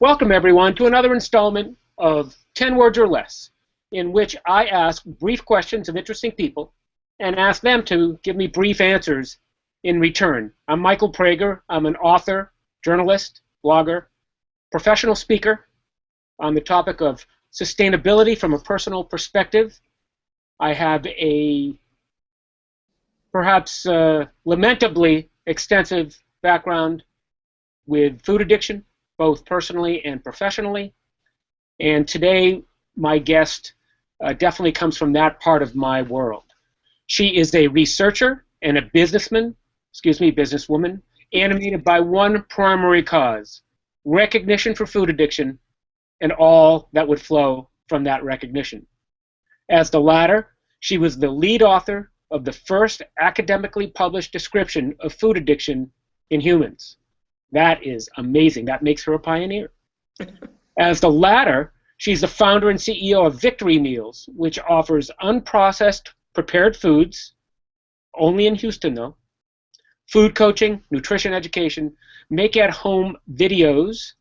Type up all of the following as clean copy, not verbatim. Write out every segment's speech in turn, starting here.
Welcome, everyone, to another installment of 10 Words or Less, in which I ask brief questions of interesting people and ask them to give me brief answers in return. I'm Michael Prager. I'm an author, journalist, blogger, professional speaker on the topic of sustainability from a personal perspective. I have a perhaps lamentably extensive background with food addiction, both personally and professionally. And today, my guest definitely comes from that part of my world. She is a researcher and a businesswoman, animated by one primary cause: recognition for food addiction and all that would flow from that recognition. As the latter, she was the lead author of the first academically published description of food addiction in humans. That is amazing. That makes her a pioneer. As the latter, she's the founder and CEO of Victory Meals, which offers unprocessed prepared foods, only in Houston though, food coaching, nutrition education, make-at-home videos.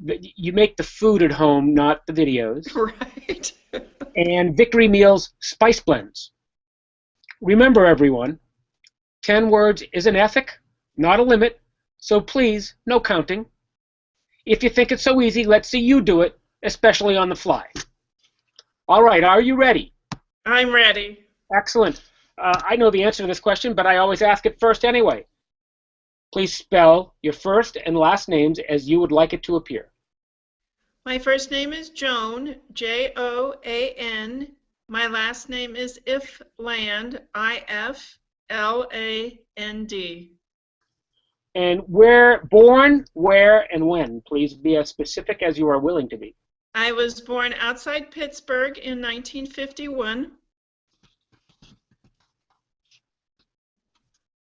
You make the food at home, not the videos. Right. And Victory Meals spice blends. Remember, everyone, 10 words is an ethic, not a limit. So please, no counting. If you think it's so easy, let's see you do it, especially on the fly. All right, are you ready? I'm ready. Excellent. I know the answer to this question, but I always ask it first anyway. Please spell your first and last names as you would like it to appear. My first name is Joan, Joan. My last name is Ifland, Ifland. And where, born, where, and when. Please be as specific as you are willing to be. I was born outside Pittsburgh in 1951.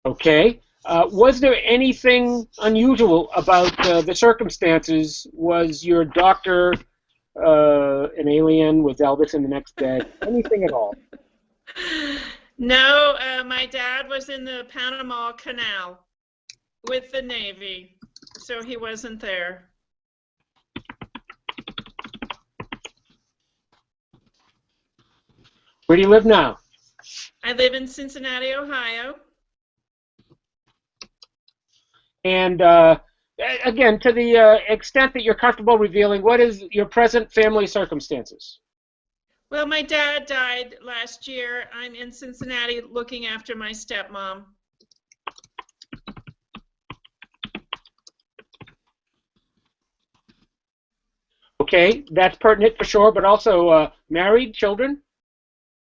Okay. Was there anything unusual about the circumstances? Was your doctor an alien? Was Elvis in the next bed? Anything at all? No, my dad was in the Panama Canal with the Navy, so he wasn't there. Where do you live now? I live in Cincinnati, Ohio. And again, to the extent that you're comfortable revealing, what is your present family circumstances? Well, my dad died last year. I'm in Cincinnati looking after my stepmom. Okay, that's pertinent for sure, but also married, children?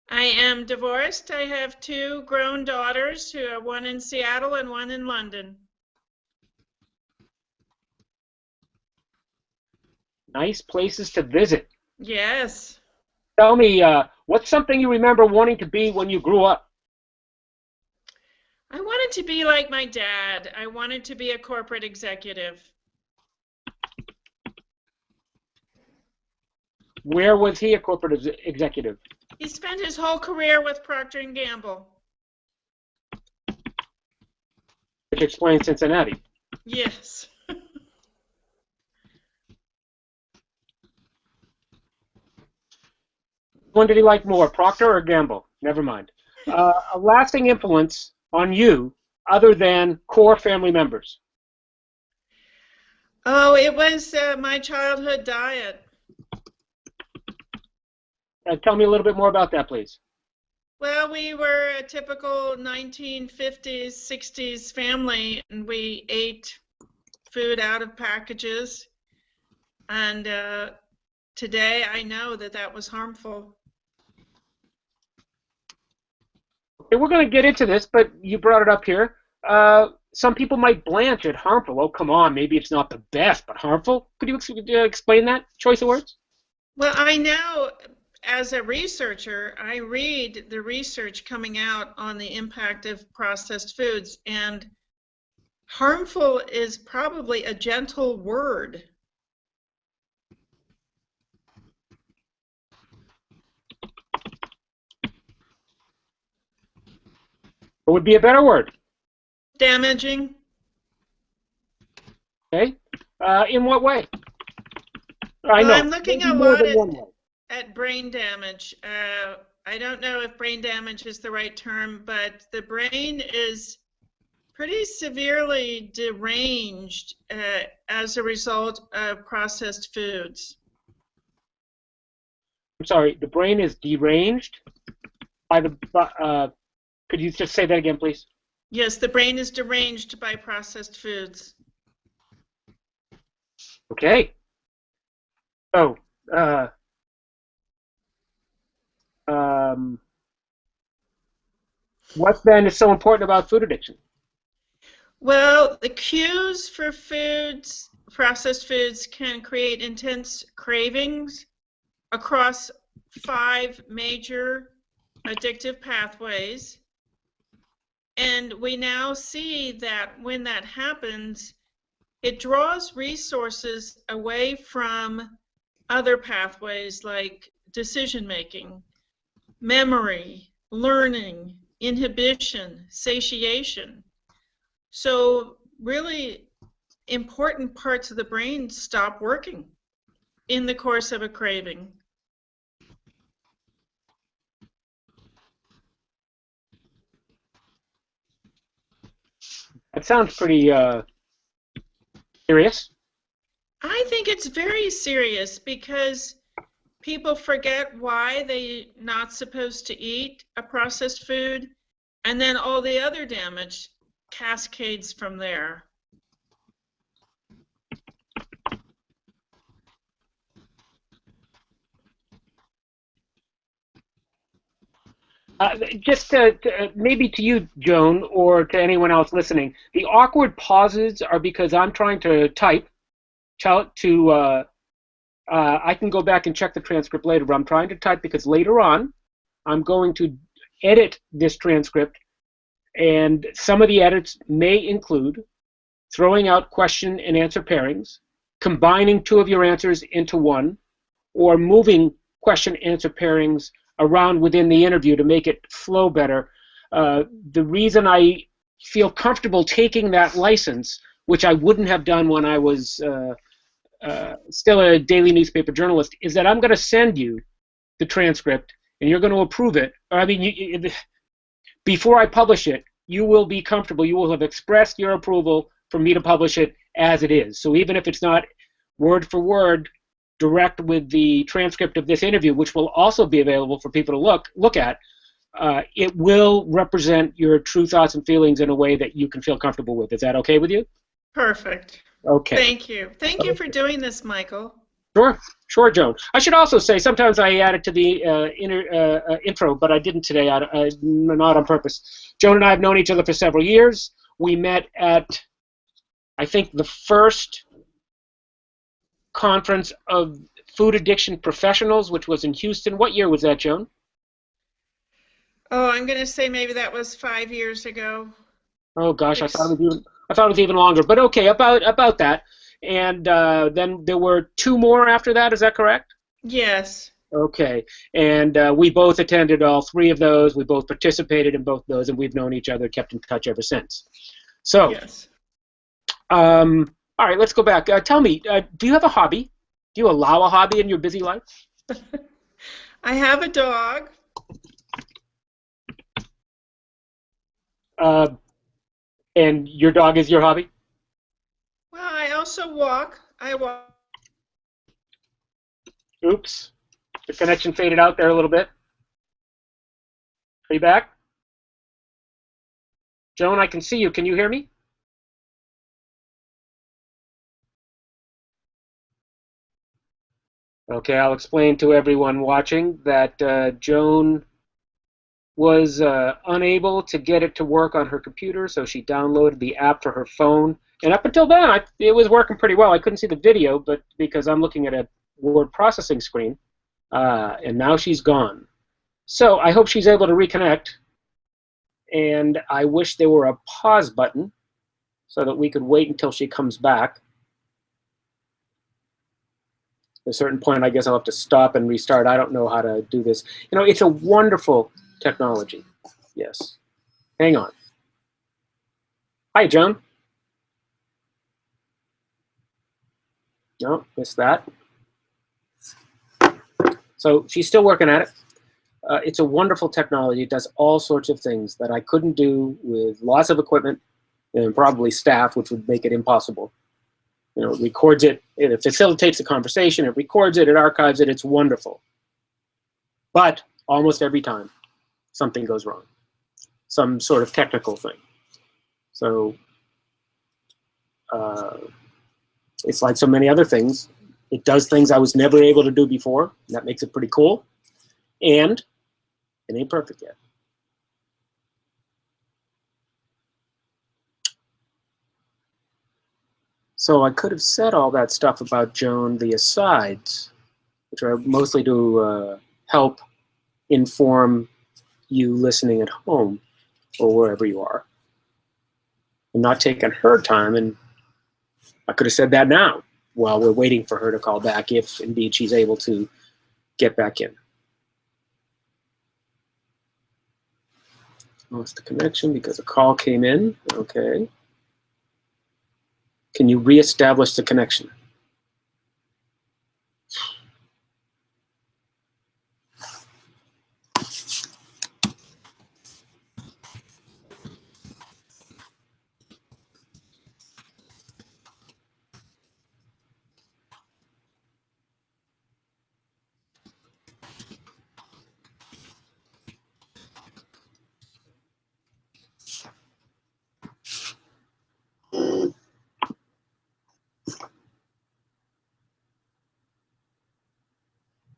I am divorced. I have two grown daughters, one in Seattle and one in London. Nice places to visit. Yes. Tell me, what's something you remember wanting to be when you grew up? I wanted to be like my dad. I wanted to be a corporate executive. Where was he a corporate executive? He spent his whole career with Procter & Gamble. Which explains Cincinnati. Yes. One did he like more, Procter or Gamble? Never mind. A lasting influence on you other than core family members? Oh, it was my childhood diet. Tell me a little bit more about that, please. Well, we were a typical 1950s, 60s family, and we ate food out of packages. And today I know that that was harmful. Okay, we're going to get into this, but you brought it up here. Some people might blanch at harmful. Oh, come on, maybe it's not the best, but harmful? Could you explain that choice of words? Well, I know as a researcher, I read the research coming out on the impact of processed foods, and harmful is probably a gentle word. What would be a better word? Damaging. Okay. In what way? I Well, know. I'm looking Maybe a more lot than one way. at brain damage. I don't know if brain damage is the right term, but the brain is pretty severely deranged as a result of processed foods. I'm sorry, the brain is deranged by the. Could you just say that again, please? Yes, the brain is deranged by processed foods. Okay. Oh, what then is so important about food addiction? Well, the cues for foods, processed foods, can create intense cravings across 5 major addictive pathways. And we now see that when that happens, it draws resources away from other pathways like decision making, memory, learning, inhibition, satiation. So really important parts of the brain stop working in the course of a craving. That sounds pretty serious. I think it's very serious because people forget why they're not supposed to eat a processed food, and then all the other damage cascades from there. Just maybe to you, Joan, or to anyone else listening, the awkward pauses are because I'm trying to type. I can go back and check the transcript later, but I'm trying to type because later on I'm going to edit this transcript, and some of the edits may include throwing out question and answer pairings, combining 2 of your answers into one, or moving question answer pairings around within the interview to make it flow better. The reason I feel comfortable taking that license, which I wouldn't have done when I was still a daily newspaper journalist, is that I'm going to send you the transcript and you're going to approve it. I mean, before I publish it, you will be comfortable. You will have expressed your approval for me to publish it as it is. So even if it's not word for word direct with the transcript of this interview, which will also be available for people to look at, it will represent your true thoughts and feelings in a way that you can feel comfortable with. Is that okay with you? Perfect. Okay. Thank you. Thank you for doing this, Michael. Sure, Joan. I should also say sometimes I add it to the intro, but I didn't today, not on purpose. Joan and I have known each other for several years. We met at, I think, the first conference of food addiction professionals, which was in Houston. What year was that, Joan? Oh, I'm going to say maybe that was 5 years ago. Oh gosh, I thought it was even longer. But okay, about that. And then there were 2 more after that. Is that correct? Yes. Okay, and we both attended all 3 of those. We both participated in both of those, and we've known each other, kept in touch ever since. So, yes. All right, let's go back. Tell me, do you have a hobby? Do you allow a hobby in your busy life? I have a dog. And your dog is your hobby? Well, I also walk. I walk. Oops, the connection faded out there a little bit. Are you back? Joan, I can see you. Can you hear me? Okay, I'll explain to everyone watching that Joan was unable to get it to work on her computer, so she downloaded the app for her phone. And up until then, it was working pretty well. I couldn't see the video, but because I'm looking at a word processing screen, and now she's gone. So I hope she's able to reconnect, and I wish there were a pause button so that we could wait until she comes back. At a certain point, I guess I'll have to stop and restart. I don't know how to do this. You know, it's a wonderful technology. Yes. Hang on. Hi, Joan. No, missed that. So she's still working at it. It's a wonderful technology. It does all sorts of things that I couldn't do with lots of equipment and probably staff, which would make it impossible. You know, it records it, it facilitates the conversation, it records it, it archives it, it's wonderful. But almost every time, something goes wrong. Some sort of technical thing. So it's like so many other things. It does things I was never able to do before. And that makes it pretty cool. And it ain't perfect yet. So I could have said all that stuff about Joan, the asides, which are mostly to help inform you listening at home or wherever you are. I'm not taking her time, and I could have said that now while we're waiting for her to call back, if indeed she's able to get back in. Lost the connection because a call came in. Okay. Can you reestablish the connection?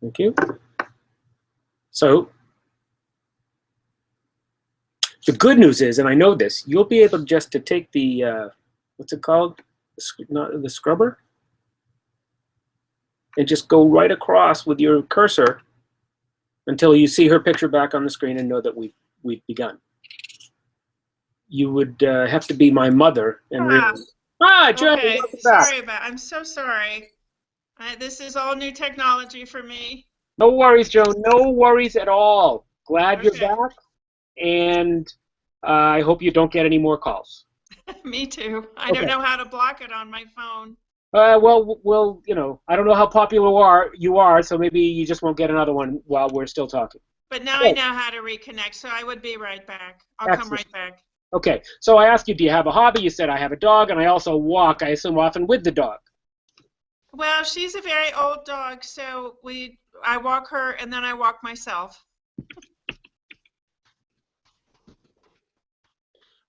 Thank you. So the good news is, and I know this, you'll be able just to take the, what's it called? Not the scrubber? And just go right across with your cursor until you see her picture back on the screen and know that we've begun. You would have to be my mother and really... Ah, Joan, okay. welcome back. I'm so sorry. This is all new technology for me. No worries, Joan. No worries at all. Glad you're back, and I hope you don't get any more calls. Me too. I don't know how to block it on my phone. Well, you know, I don't know how popular you are, so maybe you just won't get another one while we're still talking. But now I know how to reconnect, so I would be right back. I'll come right back. Okay, so I asked you, do you have a hobby? You said I have a dog, and I also walk, I assume, often with the dog. Well, she's a very old dog, so I walk her, and then I walk myself.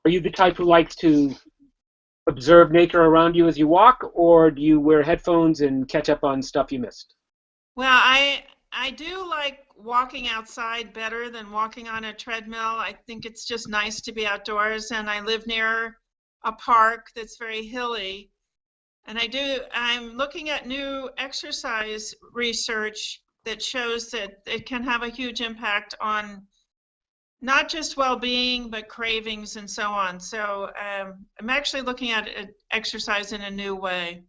Are you the type who likes to observe nature around you as you walk, or do you wear headphones and catch up on stuff you missed? Well, I do like walking outside better than walking on a treadmill. I think it's just nice to be outdoors, and I live near a park that's very hilly. And I'm looking at new exercise research that shows that it can have a huge impact on not just well-being, but cravings and so on. So I'm actually looking at exercise in a new way.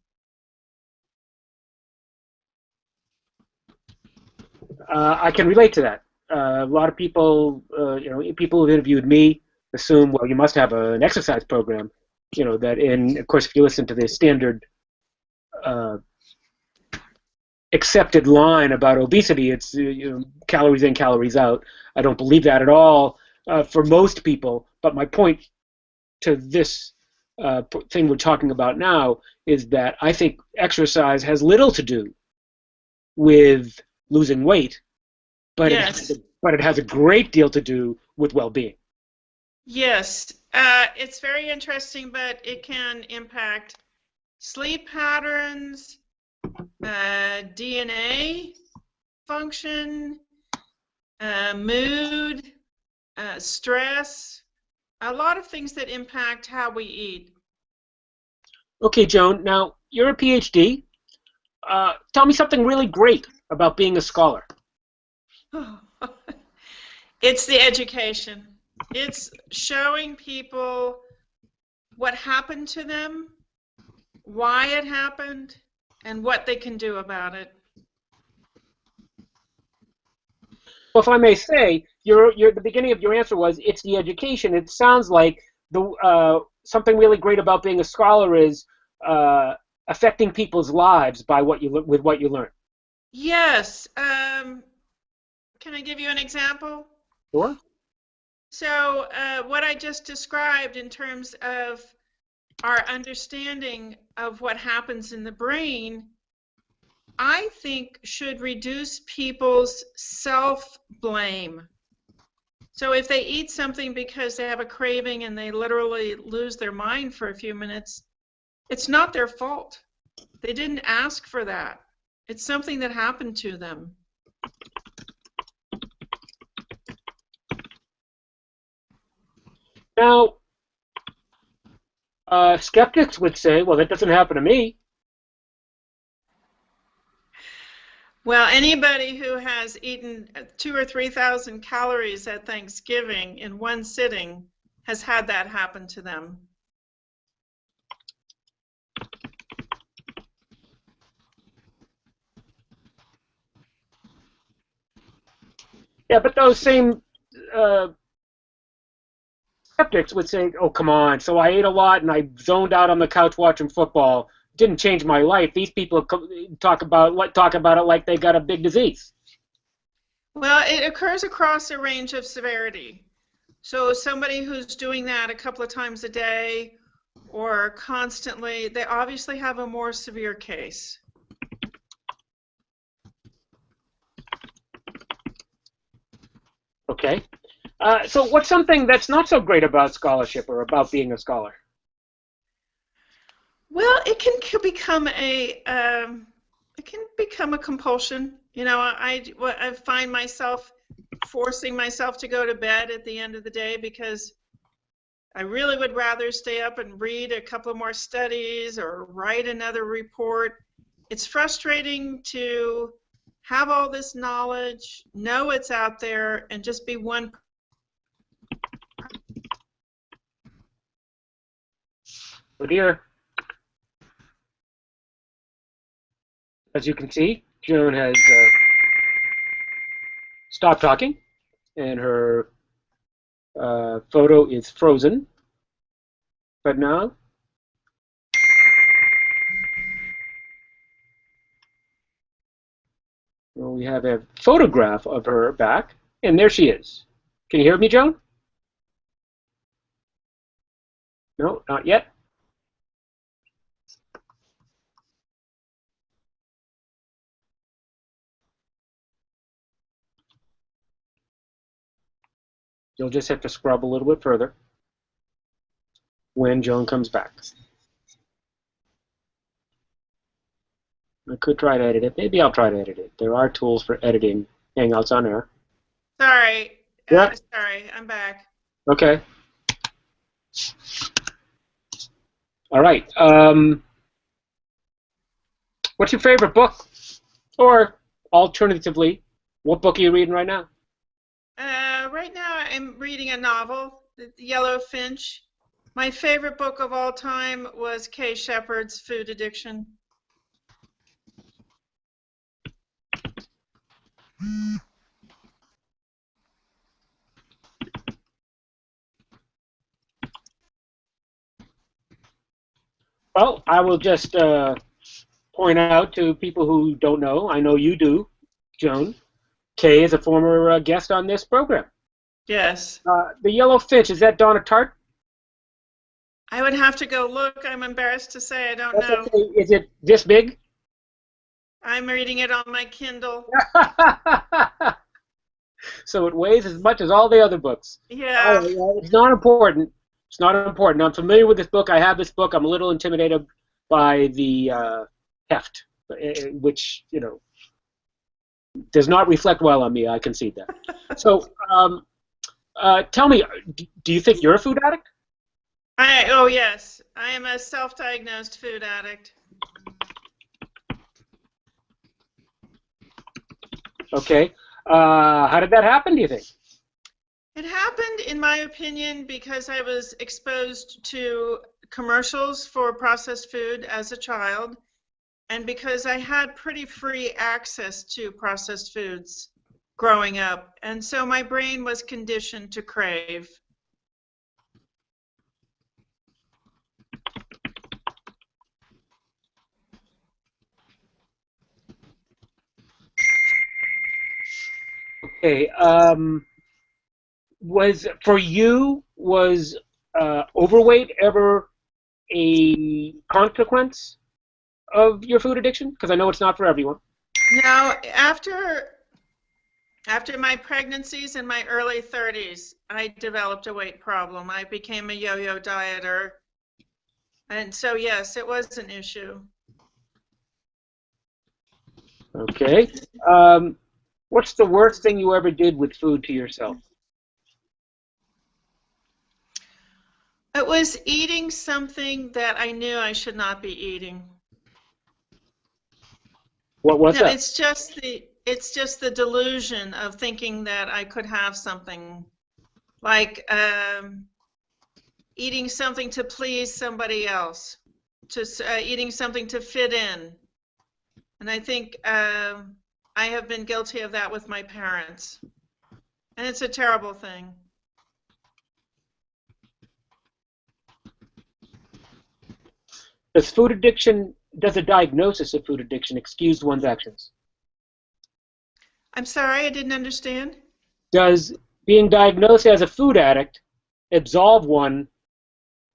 I can relate to that. A lot of people, people who've interviewed me assume, well, you must have an exercise program. You know, that of course, if you listen to the standard accepted line about obesity, it's calories in, calories out. I don't believe that at all for most people. But my point to this thing we're talking about now is that I think exercise has little to do with losing weight, but yes. it has a great deal to do with well-being. Yes, it's very interesting, but it can impact sleep patterns, DNA function, mood, stress, a lot of things that impact how we eat. Okay, Joan, now you're a PhD. Tell me something really great about being a scholar. It's the education. It's showing people what happened to them, why it happened, and what they can do about it. Well, if I may say, the beginning of your answer was it's the education. It sounds like something really great about being a scholar is affecting people's lives by with what you learn. Yes, Can I give you an example? Sure. So what I just described in terms of our understanding of what happens in the brain, I think should reduce people's self-blame. So if they eat something because they have a craving and they literally lose their mind for a few minutes, it's not their fault. They didn't ask for that. It's something that happened to them. Now, skeptics would say, well, that doesn't happen to me. Well, anybody who has eaten 2,000 or 3,000 calories at Thanksgiving in one sitting has had that happen to them. Yeah, but those same skeptics would say, oh, come on, so I ate a lot and I zoned out on the couch watching football. Didn't change my life. These people talk about it like they got a big disease. Well, it occurs across a range of severity. So somebody who's doing that a couple of times a day or constantly, they obviously have a more severe case. Okay. So what's something that's not so great about scholarship or about being a scholar? Well, it can become a compulsion. You know, I find myself forcing myself to go to bed at the end of the day because I really would rather stay up and read a couple more studies or write another report. It's frustrating to have all this knowledge, know it's out there, and just be one. Oh dear. As you can see, Joan has stopped talking, and her photo is frozen. But now, well, we have a photograph of her back, and there she is. Can you hear me, Joan? No, not yet. You'll just have to scrub a little bit further when Joan comes back. I could try to edit it. Maybe I'll try to edit it. There are tools for editing Hangouts on Air. Sorry, Yeah. sorry, I'm back. Okay. All right. What's your favorite book? Or alternatively, what book are you reading right now? Right now I'm reading a novel, The Yellow Finch. My favorite book of all time was Kay Shepherd's Food Addiction. Well, I will just point out to people who don't know, I know you do, Joan. Kay is a former guest on this program. Yes. The Yellow Finch, is that Donna Tartt? I would have to go look. I'm embarrassed to say I don't That's know. okay. Is it this big? I'm reading it on my Kindle. So it weighs as much as all the other books. Yeah. Well, it's not important. It's not important. I'm familiar with this book. I have this book. I'm a little intimidated by the heft, which, you know, does not reflect well on me. I concede that. So tell me, do you think you're a food addict? Oh, yes. I am a self-diagnosed food addict. Okay. How did that happen, do you think? It happened, in my opinion, because I was exposed to commercials for processed food as a child, and because I had pretty free access to processed foods growing up. And so my brain was conditioned to crave. Okay. Was for you was overweight ever a consequence of your food addiction? Because I know it's not for everyone. Now, after my pregnancies in my early 30s, I developed a weight problem. I became a yo-yo dieter. And so, yes, it was an issue. Okay. What's the worst thing you ever did with food to yourself? It was eating something that I knew I should not be eating. What was No, that? it's just the delusion of thinking that I could have something like eating something to please somebody else, to eating something to fit in. And I think I have been guilty of that with my parents. And it's a terrible thing. Does a diagnosis of food addiction excuse one's actions? I'm sorry, I didn't understand. Does being diagnosed as a food addict absolve one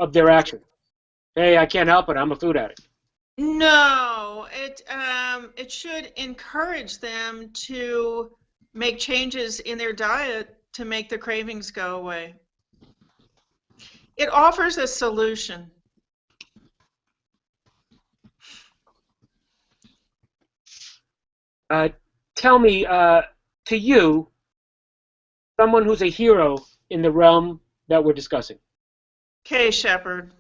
of their actions? Hey, I can't help it. I'm a food addict. No, it should encourage them to make changes in their diet to make the cravings go away. It offers a solution. Tell me, to you, someone who's a hero in the realm that we're discussing. Kay Shepherd.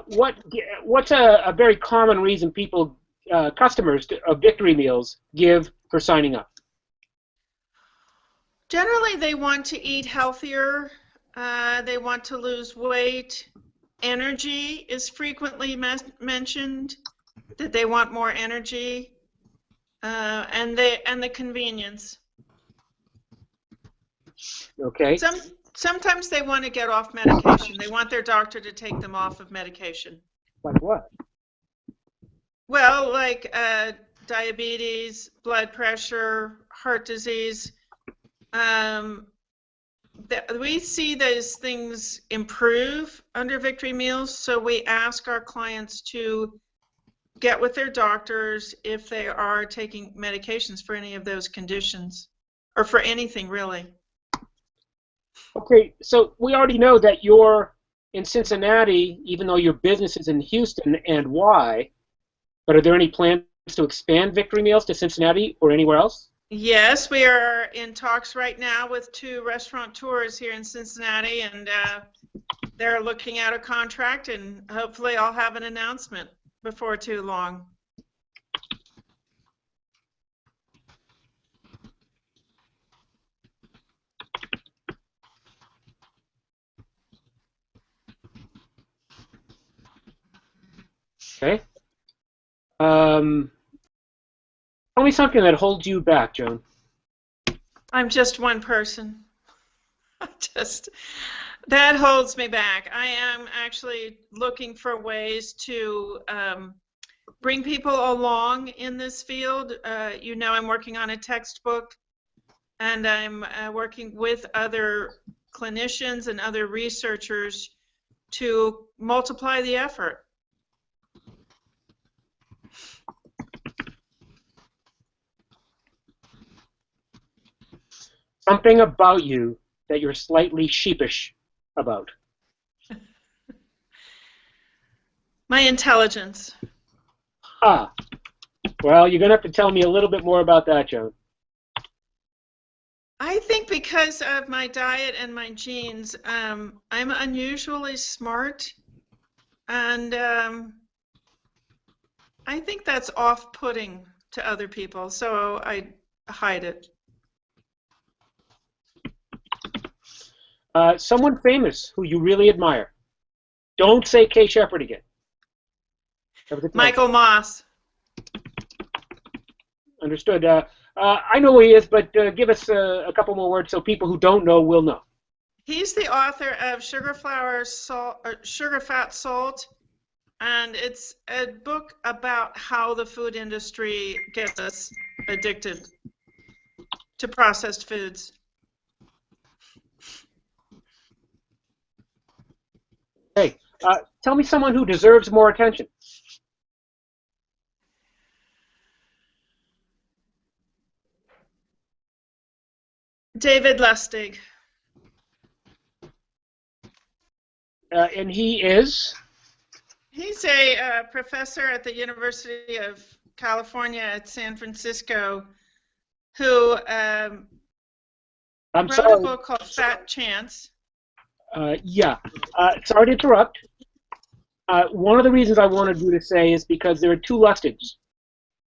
What's a very common reason people, customers of Victory Meals give for signing up? Generally, they want to eat healthier. They want to lose weight. Energy is frequently mentioned, that they want more energy, and the convenience. Okay. Sometimes they want to get off medication. They want their doctor to take them off of medication. Like what? Well, like diabetes, blood pressure, heart disease. We see those things improve under Victory Meals, so we ask our clients to get with their doctors if they are taking medications for any of those conditions, or for anything really. Okay, so we already know that you're in Cincinnati, even though your business is in Houston, and why? But are there any plans to expand Victory Meals to Cincinnati or anywhere else? Yes, we are in talks right now with 2 restaurateurs here in Cincinnati, and they're looking at a contract, and hopefully I'll have an announcement before too long. Okay. Tell me something that holds you back, Joan. I'm just one person. That holds me back. I am actually looking for ways to bring people along in this field. I'm working on a textbook, and I'm working with other clinicians and other researchers to multiply the effort. Something about you that you're slightly sheepish about. My intelligence. Ah, well, you're going to have to tell me a little bit more about that, Joan. I think because of my diet and my genes, I'm unusually smart, and I think that's off-putting to other people, so I hide it. Someone famous who you really admire. Don't say Kay Shepherd again. Michael Moss. Understood. I know who he is, but give us a couple more words so people who don't know will know. He's the author of Sugar Fat Salt, and it's a book about how the food industry gets us addicted to processed foods. Hey, tell me someone who deserves more attention. David Lustig. And he is? He's a professor at the University of California at San Francisco who I'm wrote sorry. a book called Fat Chance. Yeah. Sorry to interrupt. One of the reasons I wanted you to say is because there are two Lustigs.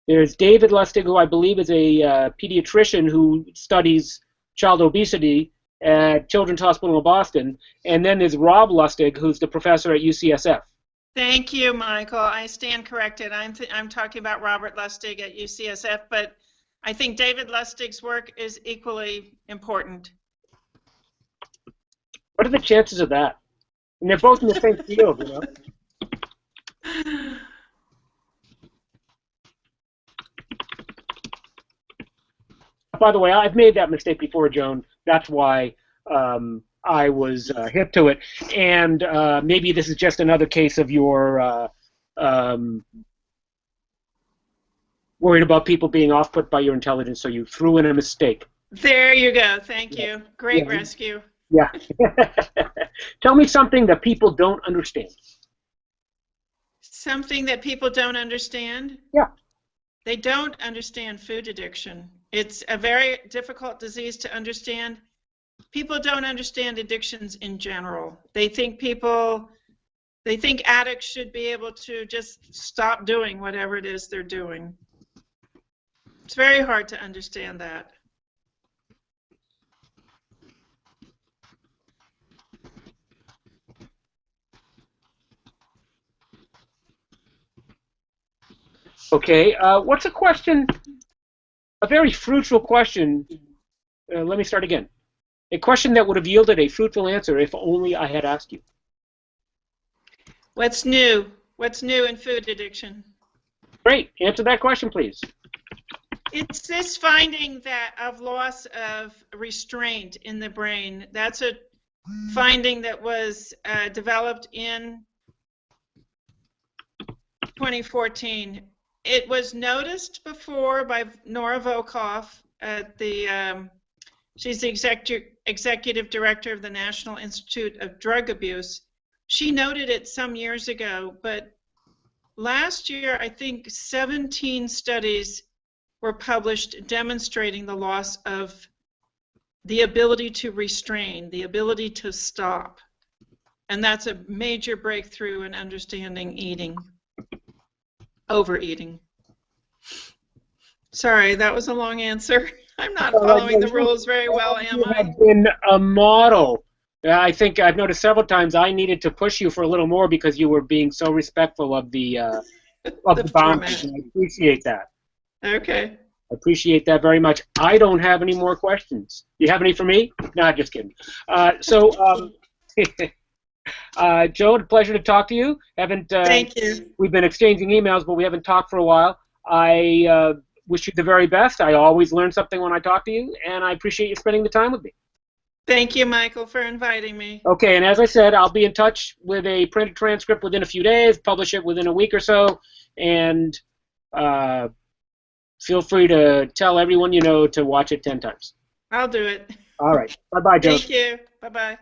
There's David Lustig, who I believe is a pediatrician who studies child obesity at Children's Hospital of Boston, and then there's Rob Lustig, who's the professor at UCSF. Thank you, Michael. I stand corrected. I'm talking about Robert Lustig at UCSF, but I think David Lustig's work is equally important. What are the chances of that? And they're both in the same field, you know? By the way, I've made that mistake before, Joan. That's why I was hip to it. And maybe this is just another case of your worried about people being off-put by your intelligence, so you threw in a mistake. There you go. Thank you. Great Yeah. rescue. Yeah. Tell me something that people don't understand. Something that people don't understand? Yeah. They don't understand food addiction. It's a very difficult disease to understand. People don't understand addictions in general. They think addicts should be able to just stop doing whatever it is they're doing. It's very hard to understand that. Okay. What's a question, a very fruitful question? Let me start again. A question that would have yielded a fruitful answer if only I had asked you. What's new? What's new in food addiction? Great. Answer that question, please. It's this finding of loss of restraint in the brain. That's a finding that was developed in 2014. It was noticed before by Nora Volkoff at the, she's the executive director of the National Institute of Drug Abuse. She noted it some years ago, but last year I think 17 studies were published demonstrating the loss of the ability to restrain, the ability to stop. And that's a major breakthrough in understanding eating, overeating. Sorry, that was a long answer. I'm not following the rules very well, am I? You have been a model. I think I've noticed several times I needed to push you for a little more because you were being so respectful of the boundaries. And I appreciate that. Okay. I appreciate that very much. I don't have any more questions. Do you have any for me? No, just kidding. Joan, pleasure to talk to you. Thank you. We've been exchanging emails, but we haven't talked for a while. I wish you the very best. I always learn something when I talk to you, and I appreciate you spending the time with me. Thank you, Michael, for inviting me. Okay, and as I said, I'll be in touch with a printed transcript within a few days, publish it within a week or so, and feel free to tell everyone you know to watch it 10 times. I'll do it. All right. Bye-bye, Joan. Thank you. Bye-bye.